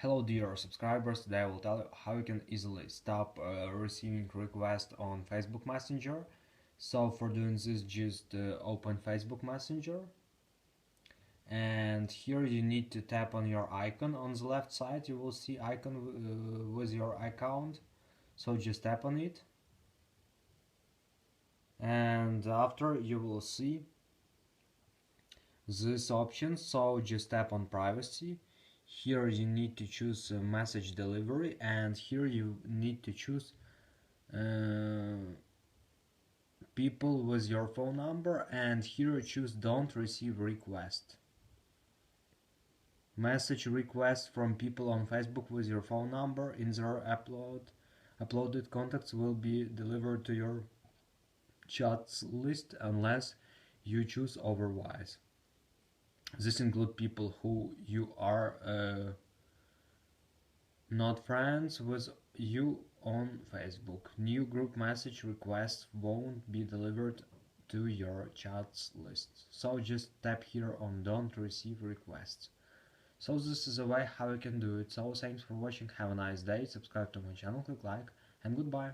Hello dear subscribers, today I will tell you how you can easily stop receiving requests on Facebook Messenger. So for doing this, just open Facebook Messenger, and here you need to tap on your icon on the left side. You will see icon with your account, so just tap on it, and after you will see this option, so just tap on privacy. Here you need to choose message delivery, and here you need to choose people with your phone number, and here you choose don't receive request. Message requests from people on Facebook with your phone number in their uploaded contacts will be delivered to your chats list unless you choose otherwise. This includes people who you are not friends with you on Facebook. New group message requests won't be delivered to your chats list. So just tap here on don't receive requests. So this is a way how you can do it. So thanks for watching, have a nice day, subscribe to my channel, click like, and goodbye.